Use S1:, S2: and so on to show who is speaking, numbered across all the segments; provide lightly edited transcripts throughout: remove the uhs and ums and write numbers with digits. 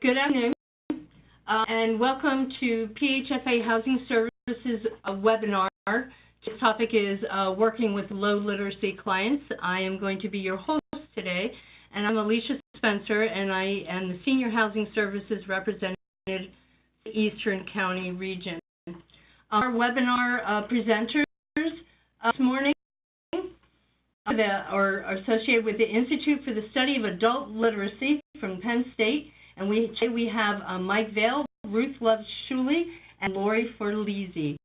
S1: Good afternoon, and welcome to PHFA Housing Services webinar. This topic is working with low literacy clients. I am going to be your host today, and I'm Alicia Spencer, and I am the Senior Housing Services Representative for the Eastern County region. Our webinar presenters this morning are associated with the Institute for the Study of Adult Literacy from Penn State, and we have Mike Vale, Ruth Love-Shuley, and Maury Forlizzi.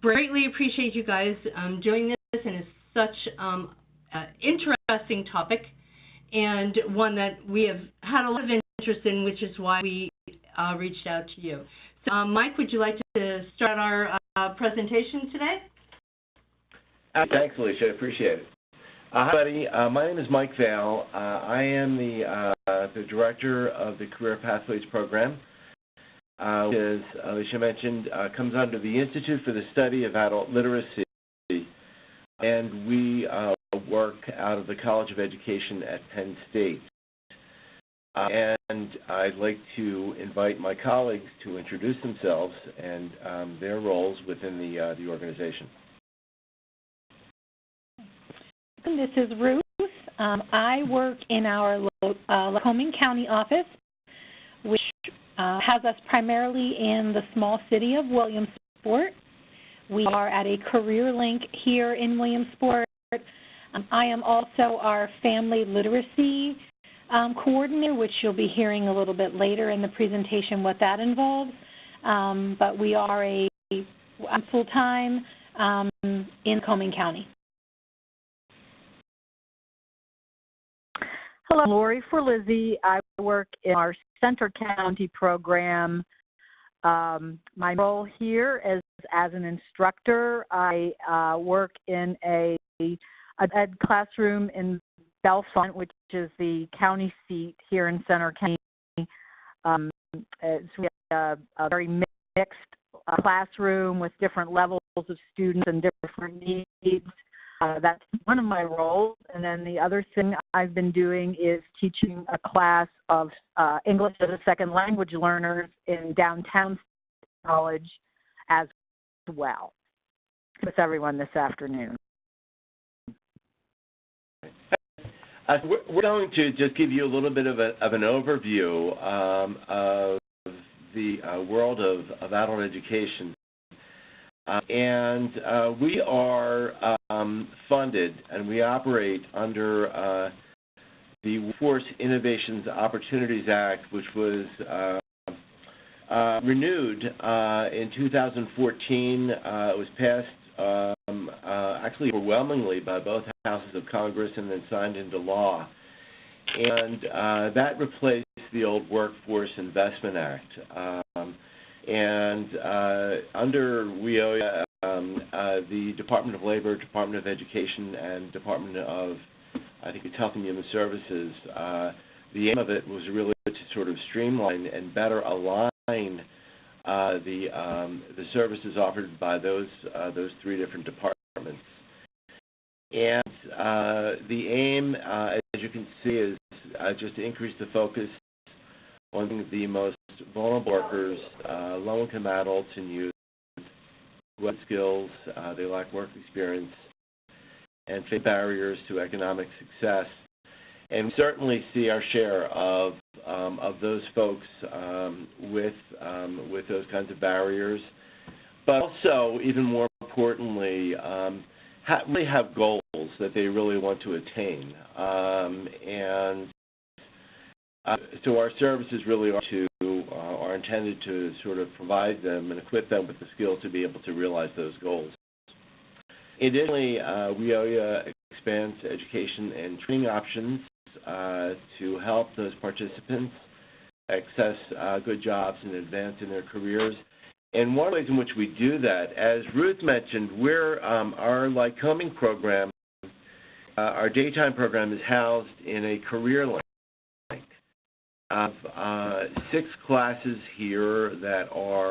S1: Greatly appreciate you guys doing this, and it's such an interesting topic and one that we have had a lot of interest in, which is why we reached out to you. So, Mike, would you like to start our presentation today?
S2: Thanks, Alicia. I appreciate it. Hi, everybody. My name is Mike Vale. I am the director of the Career Pathways Program, which, as Alicia mentioned, comes under the Institute for the Study of Adult Literacy, and we work out of the College of Education at Penn State. And I'd like to invite my colleagues to introduce themselves and their roles within the organization.
S3: This is Ruth. I work in our Lycoming County office, which has us primarily in the small city of Williamsport. We are at a career link here in Williamsport. I am also our family literacy coordinator, which you'll be hearing a little bit later in the presentation what that involves. But we are full-time in Lycoming County.
S4: Hello, Maury Forlizzi. I work in our Center County program. My role here is as an instructor. I work in an ed classroom in Bellefonte, which is the county seat here in Center County. It's a very mixed classroom with different levels of students and different needs. That's one of my roles, and then the other thing I've been doing is teaching a class of English as a second language learners in downtown college as well with everyone this afternoon.
S2: We're going to just give you a little bit of an overview of the world of adult education. We are funded and we operate under the Workforce Innovations Opportunities Act, which was renewed in 2014. It was passed actually overwhelmingly by both houses of Congress and then signed into law. And that replaced the old Workforce Investment Act. Under WIOA, the Department of Labor, Department of Education, and Department of, I think it's Health and Human Services, the aim of it was really to sort of streamline and better align the services offered by those three different departments. And the aim, as you can see, is just to increase the focus on the most vulnerable workers, low-income adults and youth, who have skills, they lack work experience, and face barriers to economic success. And we certainly see our share of those folks with those kinds of barriers, but also, even more importantly, really have goals that they really want to attain. So our services really are intended to sort of provide them and equip them with the skills to be able to realize those goals. Additionally, WIOA expands education and training options to help those participants access good jobs and advance in their careers. And one of the ways in which we do that, as Ruth mentioned, our Lycoming program, our daytime program, is housed in a career link. Of 6 classes here that are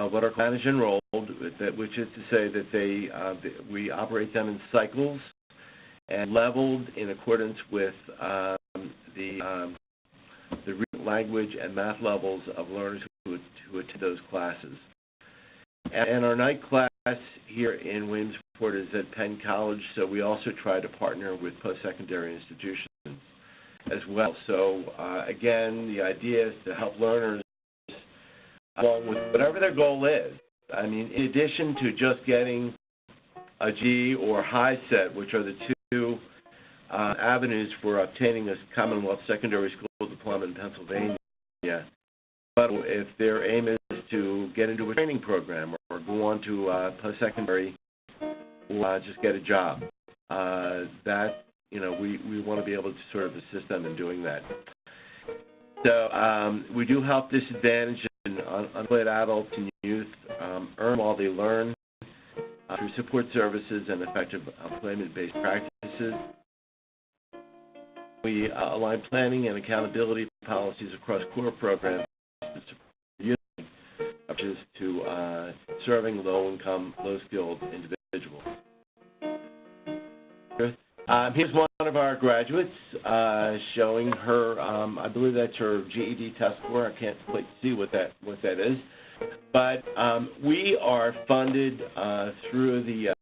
S2: what are managed enrolled, which is to say that we operate them in cycles and leveled in accordance with the language, and math levels of learners who attend those classes. And our night class here in Williamsport is at Penn College, so we also try to partner with post-secondary institutions as well. So again, the idea is to help learners along with whatever their goal is. I mean, in addition to just getting a G or high set, which are the two avenues for obtaining a Commonwealth secondary school diploma in Pennsylvania, but if their aim is to get into a training program or go on to post-secondary or just get a job, that, you know, we want to be able to sort of assist them in doing that. So we do help disadvantaged and unemployed adults and youth earn while they learn through support services and effective employment-based practices. We align planning and accountability policies across core programs to support youth, which is to serving low-income, low-skilled individuals. Here's one of our graduates showing her, I believe that's her GED test score. I can't quite see what that is. But we are funded through the,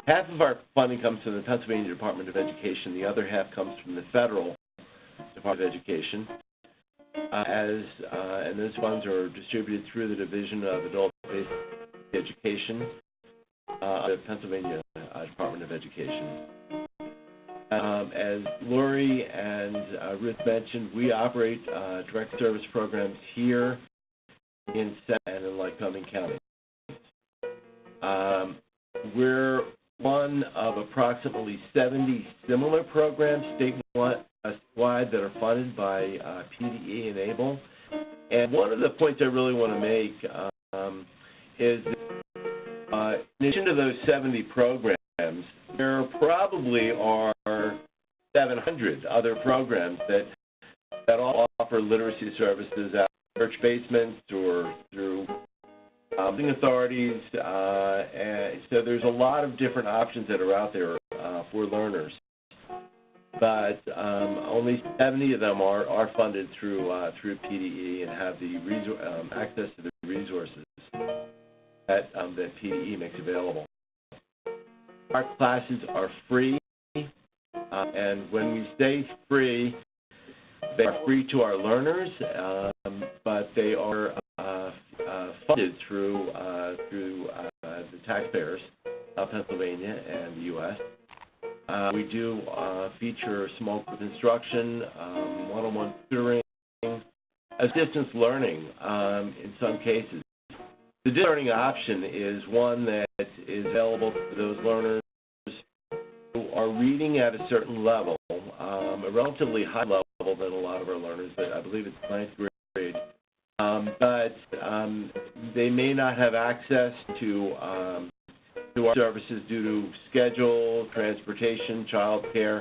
S2: half of our funding comes from the Pennsylvania Department of Education. The other half comes from the Federal Department of Education. And those funds are distributed through the Division of Adult-Based Education, the Pennsylvania Department of Education. As Lori and Ruth mentioned, we operate direct service programs here in Senate and in Lycoming County. We're one of approximately 70 similar programs statewide that are funded by PDE and ABLE. And one of the points I really want to make is that, in addition to those 70 programs, there probably are 700 other programs that all offer literacy services at church basements or through housing authorities, and so there's a lot of different options that are out there for learners. But only 70 of them are funded through PDE and have the access to the resources that PDE makes available. Our classes are free, and when we say free, they are free to our learners, but they are funded through the taxpayers of Pennsylvania and the U.S. We do feature small group instruction, one-on-one tutoring, distance learning in some cases. The distance learning option is one that is available to those learners who are reading at a certain level, a relatively high level than a lot of our learners, but I believe it's 9th grade. But they may not have access to our services due to schedule, transportation, child care,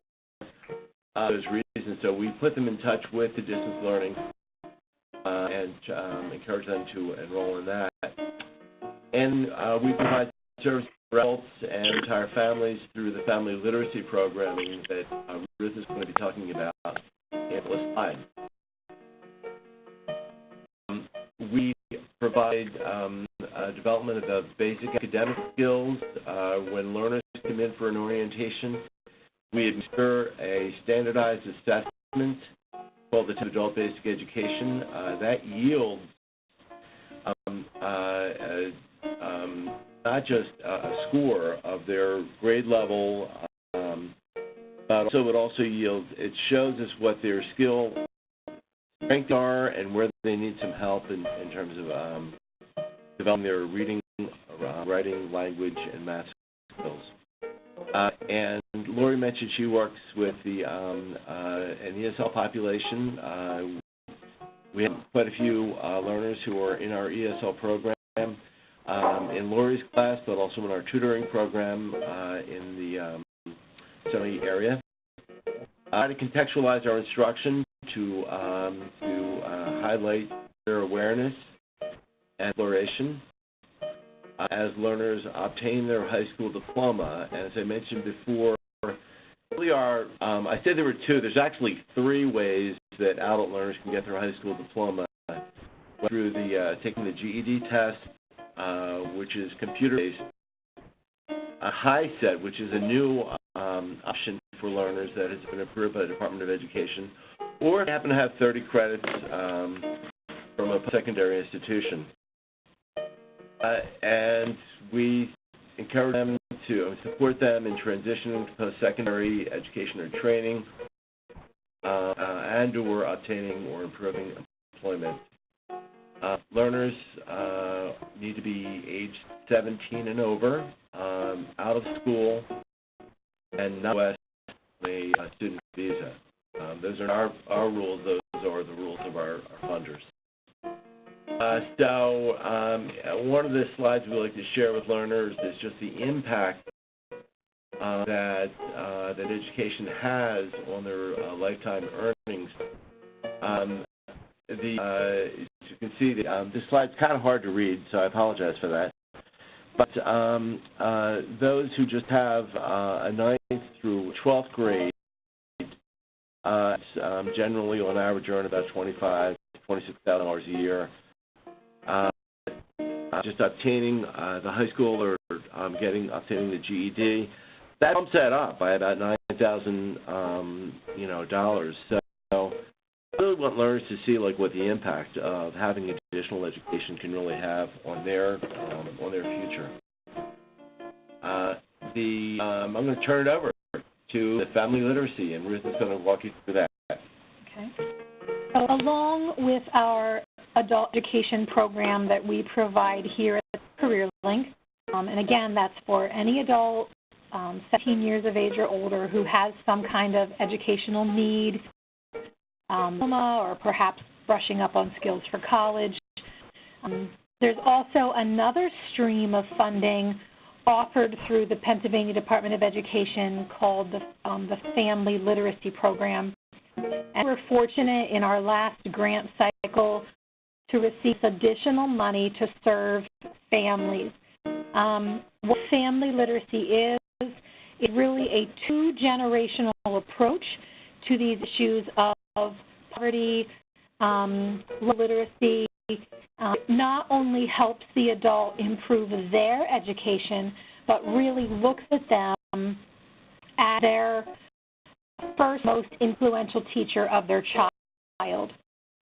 S2: those reasons. So we put them in touch with the distance learning and encourage them to enroll in that. And we provide services for adults and entire families through the family literacy programming that Ruth is going to be talking about in this slide. We provide development of basic academic skills when learners come in for an orientation. We administer a standardized assessment called the Adult Basic Education. That yields not just a score of their grade level, but also it also yields, it shows us what their skill strengths are and where they need some help in terms of developing their reading, writing, language, and math skills. And Lori mentioned she works with the an ESL population. We have quite a few learners who are in our ESL program in Lori's class, but also in our tutoring program in the Sunny area. To contextualize our instruction to highlight their awareness and exploration as learners obtain their high school diploma. And as I mentioned before, really I said there were two. There's actually three ways that adult learners can get their high school diploma through the taking the GED test, which is computer-based, a HiSET, which is a new option for learners that has been approved by the Department of Education, or if they happen to have 30 credits from a secondary institution. And we encourage them to support them in transitioning to post-secondary education or training and or obtaining or improving employment. Learners need to be aged 17 and over, out of school, and not West a student visa. Those are our rules. Those are the rules of our funders. So one of the slides we like to share with learners is just the impact that education has on their lifetime earnings. As you can see, this slide's kind of hard to read, so I apologize for that. But those who just have a 9th through 12th grade generally, on average, earn about $26,000 a year. Just obtaining the high school or obtaining the GED, that bumps that up by about $9,000, dollars. So I really want learners to see what the impact of having additional education can really have on their future. I'm going to turn it over to the family literacy, and Ruth is going to walk you through that.
S3: Okay. So along with our adult education program that we provide here at CareerLink, and again, that's for any adult 17 years of age or older who has some kind of educational need, diploma, or perhaps brushing up on skills for college. There's also another stream of funding offered through the Pennsylvania Department of Education called the Family Literacy Program. And we're fortunate in our last grant cycle to receive additional money to serve families. What family literacy is really a two-generational approach to these issues of poverty, literacy. Not only helps the adult improve their education, but really looks at them as their first most influential teacher of their child.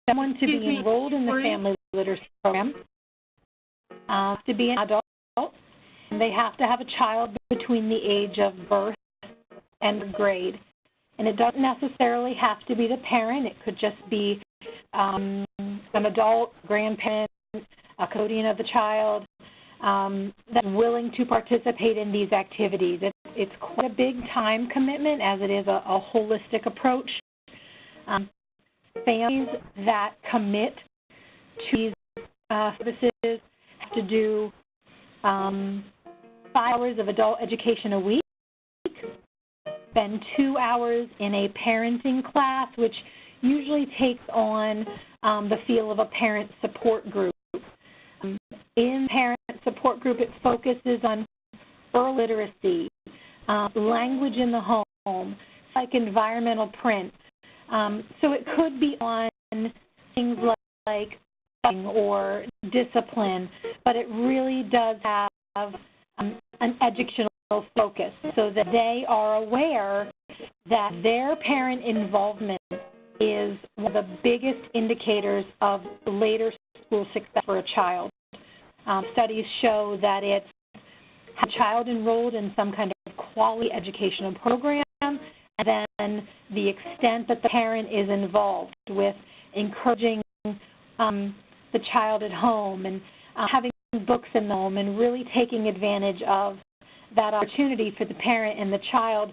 S3: Someone to be enrolled in the family literacy program has to be an adult, and they have to have a child between the age of birth and grade. And it doesn't necessarily have to be the parent. It could just be an adult, grandparent, a custodian of the child that's willing to participate in these activities. It's quite a big time commitment, as it is a holistic approach. Families that commit to these services have to do 5 hours of adult education a week, spend 2 hours in a parenting class, which usually takes on the feel of a parent support group. In parent support group, it focuses on early literacy, language in the home, like environmental print. So it could be on things like or discipline, but it really does have an educational focus so that they are aware that their parent involvement is one of the biggest indicators of later school success for a child. Studies show that it's a child enrolled in some kind of quality educational program, and then the extent that the parent is involved with encouraging the child at home and having books in the home and really taking advantage of that opportunity for the parent and the child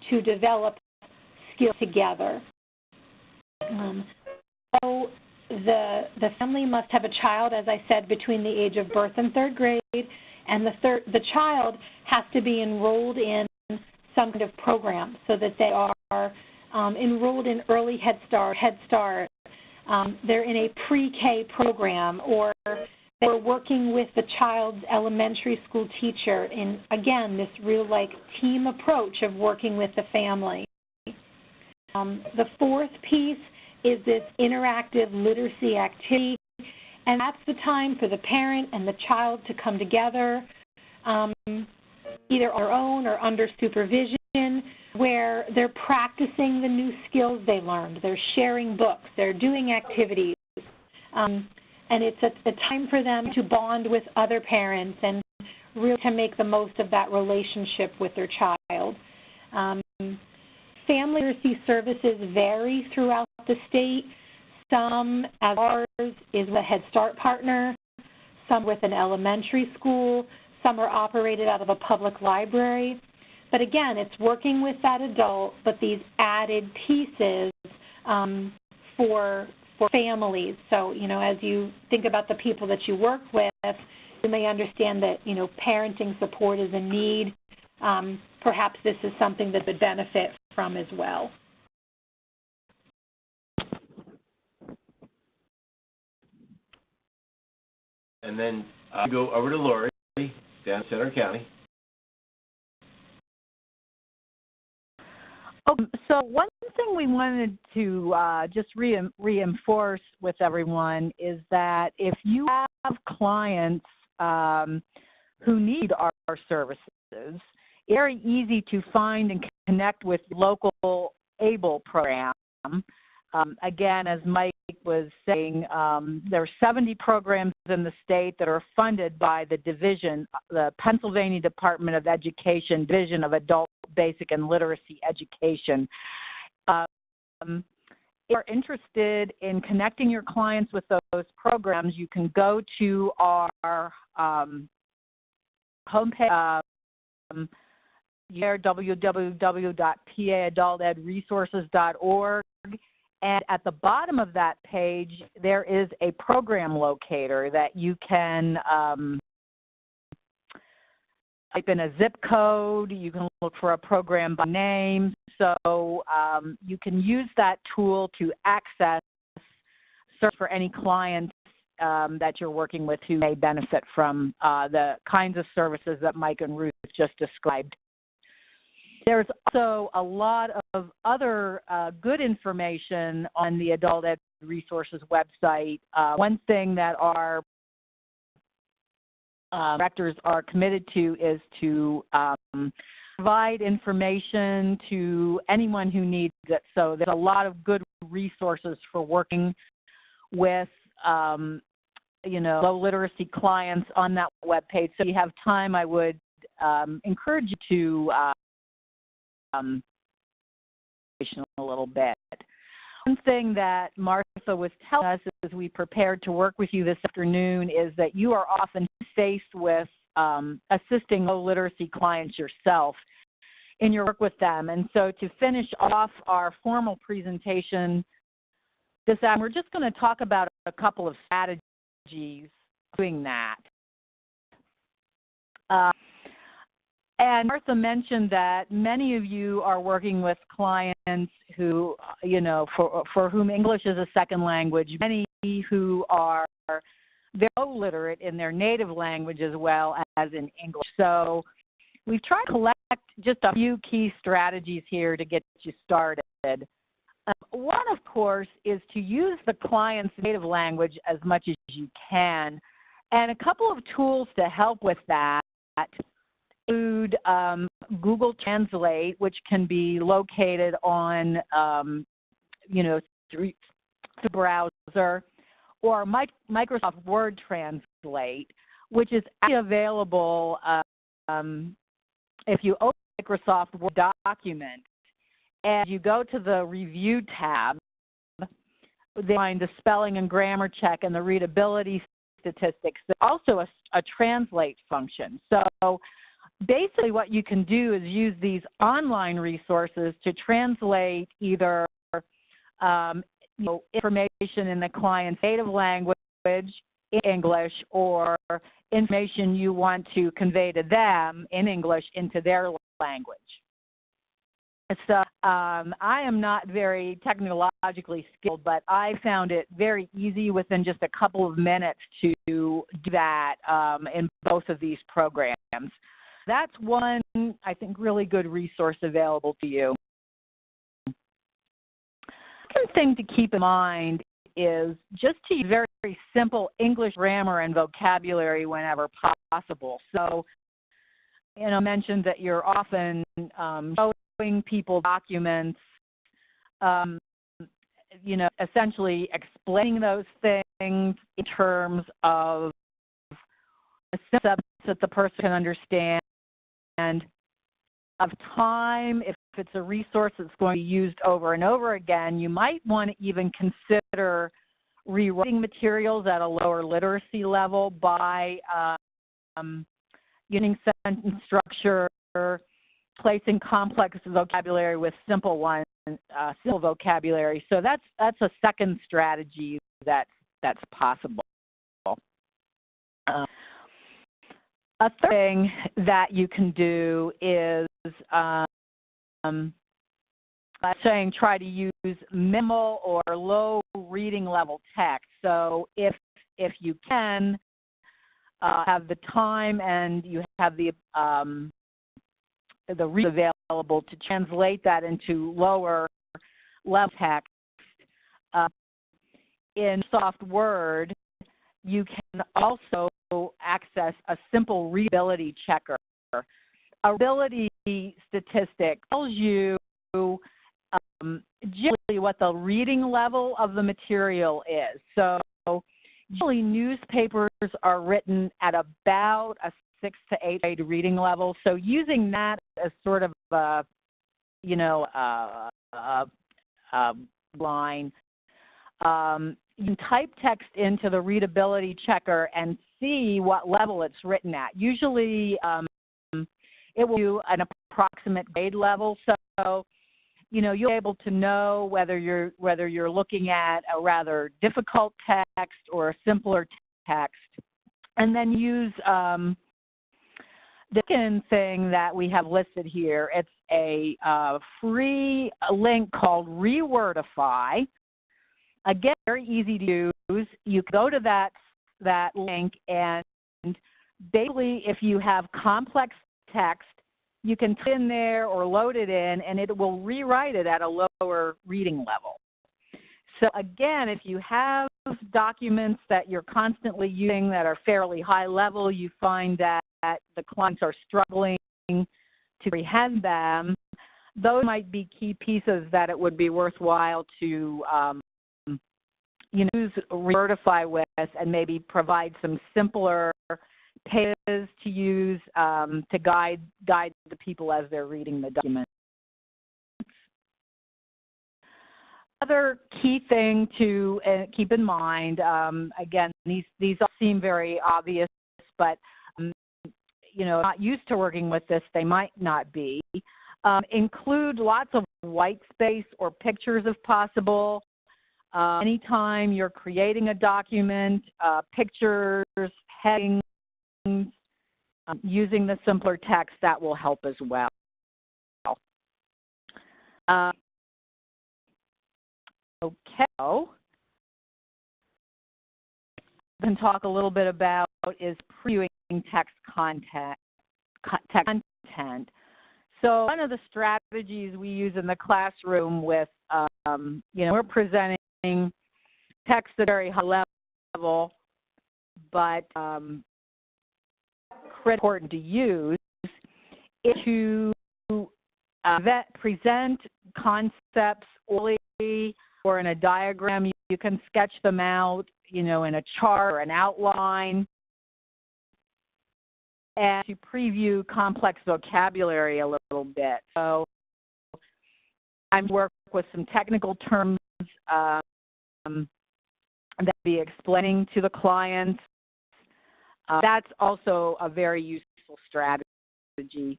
S3: to develop skills together. So the family must have a child, as I said, between the age of birth and 3rd grade, and the child has to be enrolled in some kind of program so that they are enrolled in early Head Start. They're in a pre-K program, or they're working with the child's elementary school teacher in, again, this real team approach of working with the family. The 4th piece is this interactive literacy activity, and that's the time for the parent and the child to come together, either on their own or under supervision, where they're practicing the new skills they learned. They're sharing books. They're doing activities. And it's a time for them to bond with other parents and really to make the most of that relationship with their child. Family literacy services vary throughout the state. Some, as ours, is with a Head Start partner, some with an elementary school, some are operated out of a public library. But again, it's working with that adult, but these added pieces for families. So, as you think about the people that you work with, you may understand that, parenting support is a need. Perhaps this is something that would benefit from as well.
S2: And then go over to Lori, down in Center County.
S4: So one thing we wanted to just reinforce with everyone is that if you have clients who need our services, it's very easy to find and connect with local ABLE program. Again, as Mike was saying, there are 70 programs in the state that are funded by the Pennsylvania Department of Education Division of Adult Basic and Literacy Education. If you're interested in connecting your clients with those programs, you can go to our homepage, www.paadultedresources.org. And at the bottom of that page, there is a program locator that you can type in a zip code. You can look for a program by name. So you can use that tool to access, search for any clients that you're working with who may benefit from the kinds of services that Mike and Ruth just described. There's also a lot of other good information on the Adult Ed Resources website. One thing that our directors are committed to is to provide information to anyone who needs it. So there's a lot of good resources for working with, low literacy clients on that webpage. So if you have time, I would encourage you to a little bit. One thing that Martha was telling us as we prepared to work with you this afternoon is that you are often faced with assisting low literacy clients yourself in your work with them. And so to finish off our formal presentation this afternoon, we're just going to talk about a couple of strategies doing that. And Martha mentioned that many of you are working with clients who, for whom English is a second language, many who are very low literate in their native language as well as in English. So we've tried to collect just a few key strategies here to get you started. One, of course, is to use the client's native language as much as you can. And a couple of tools to help with that include Google Translate, which can be located on, through the browser, or Microsoft Word Translate, which is actually available if you open a Microsoft Word document and you go to the Review tab, they find the spelling and grammar check and the readability statistics. There's also a translate function. So basically what you can do is use these online resources to translate either information in the client's native language in English or information you want to convey to them in English into their language. So I am not very technologically skilled, but I found it very easy within just a couple of minutes to do that in both of these programs. That's one, I think, really good resource available to you. second thing to keep in mind is just to use very, very simple English grammar and vocabulary whenever possible. So, I mentioned that you're often showing people documents, essentially explaining those things in terms of a substance that the person can understand, and of time. If it's a resource that's going to be used over and over again, you might want to even consider rewriting materials at a lower literacy level by using sentence structure, placing complex vocabulary with simple vocabulary. So that's a second strategy that's possible. A third thing that you can do is try to use minimal or low reading level text. So if you can have the time and you have the read available to translate that into lower level text, in Soft Word, you can also access a simple readability checker. A readability statistic tells you generally what the reading level of the material is. So usually newspapers are written at about a 6 to 8 grade reading level. So using that as sort of line, you can type text into the readability checker and see what level it's written at. Usually it will do an approximate grade level. So you'll be able to know whether you're looking at a rather difficult text or a simpler text, and then use the second thing that we have listed here. It's a free link called Rewordify. Again, very easy to use. You can go to that link, and basically, if you have complex text, you can put it in there or load it in, and it will rewrite it at a lower reading level. So again, if you have documents that you're constantly using that are fairly high level, you find that the clients are struggling to comprehend them, those might be key pieces that it would be worthwhile to use Rewordify with, and maybe provide some simpler pages to use to guide the people as they're reading the document. Other key thing to keep in mind, again, these all seem very obvious, but not used to working with this, they might not be. Include lots of white space or pictures if possible. Anytime you're creating a document, pictures, headings, using the simpler text, that will help as well. Okay. I can talk a little bit about is previewing text content. So one of the strategies we use in the classroom with, we're presenting text at a very high level, but important to use is to present concepts orally or in a diagram. You can sketch them out, in a chart or an outline, and to preview complex vocabulary a little bit. So I'm working with some technical terms that I'll be explaining to the clients. That's also a very useful strategy.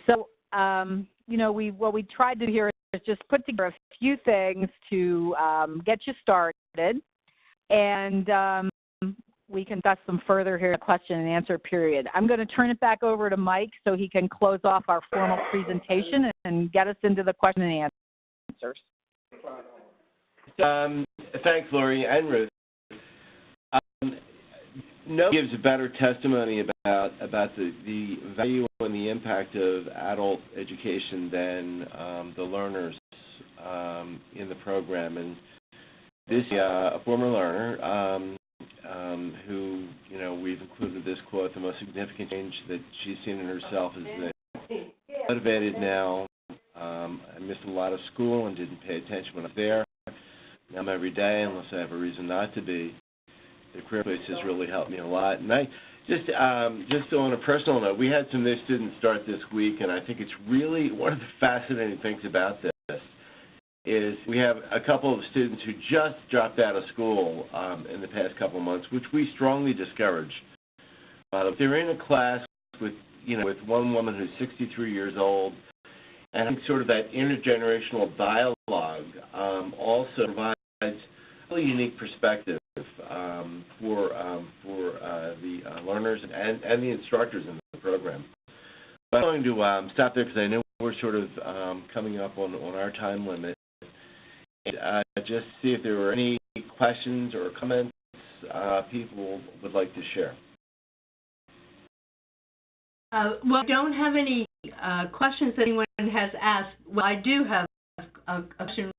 S4: So, what we tried to do here is just put together a few things to get you started, and we can discuss them further here in the question and answer period. I'm going to turn it back over to Mike so he can close off our formal presentation and get us into the question and answers.
S2: Thanks, Lori and Ruth. No one gives a better testimony about the value and the impact of adult education than the learners in the program. And this a former learner who, you know, we've included this quote: "The most significant change that she's seen in herself is that motivated now. I missed a lot of school and didn't pay attention when I was there. Now I'm every day unless I have a reason not to be. The career place has really helped me a lot." And I just on a personal note, we had some new students start this week, and I think it's really one of the fascinating things about this is we have a couple of students who just dropped out of school in the past couple of months, which we strongly discourage. They're in a class with, you know, with one woman who's 63 years old, and I think sort of that intergenerational dialogue also provides a really unique perspective for the learners and the instructors in the program. But I'm going to stop there because I know we're sort of coming up on our time limit. And, just see if there were any questions or comments people would like to share.
S1: Well, I don't have any questions that anyone has asked. Well, I do have a question.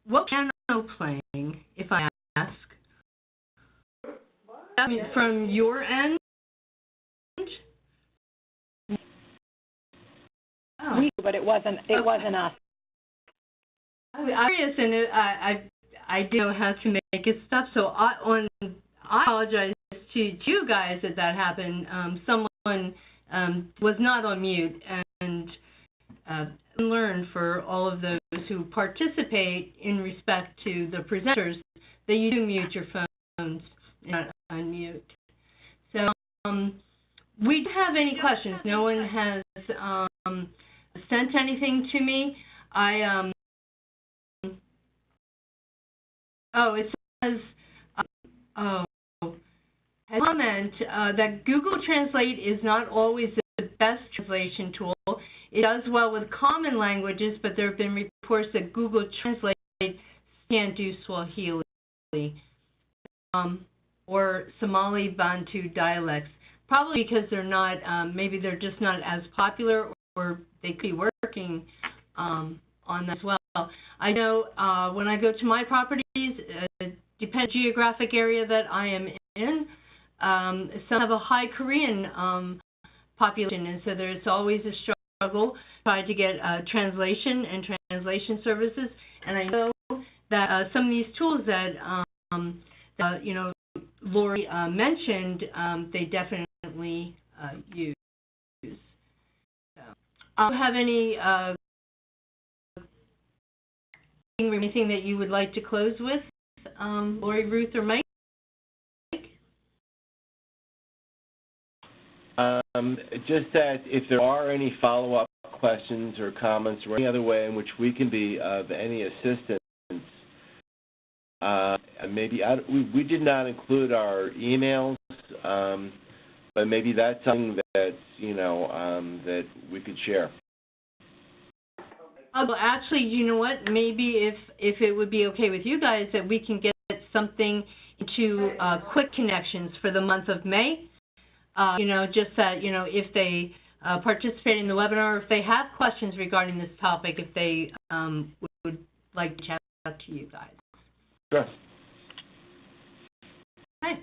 S1: What piano playing, if I ask? From your end?
S3: We, but it wasn't us.
S1: I'm curious, and I do know how to make it stuff, so I apologize to you guys that happened. Someone was not on mute, and learn for all of those who participate in respect to the presenters that you do mute your phones, not unmute. So we don't have any questions. No one has sent anything to me. It says, a comment that Google Translate is not always the best translation tool. It does well with common languages, but there have been reports that Google Translate can't do Swahili or Somali Bantu dialects, probably because they're not, maybe they're just not as popular, or they could be working on that as well. I know when I go to my properties, depends geographic area that I am in, some have a high Korean population, and so there's always a struggle trying to get translation and translation services. And I know that some of these tools that you know, Lori mentioned, they definitely use. So, do you have anything that you would like to close with, Lori, Ruth, or Mike?
S2: Just that if there are any follow-up questions or comments or any other way in which we can be of any assistance, maybe we did not include our emails, but maybe that's something that, you know, that we could share.
S1: Well, actually, you know what? Maybe if it would be okay with you guys, that we can get something into quick connections for the month of May. You know, just that, you know, if they participate in the webinar, if they have questions regarding this topic, if they would like to chat out to you guys.
S2: Sure.
S1: Okay.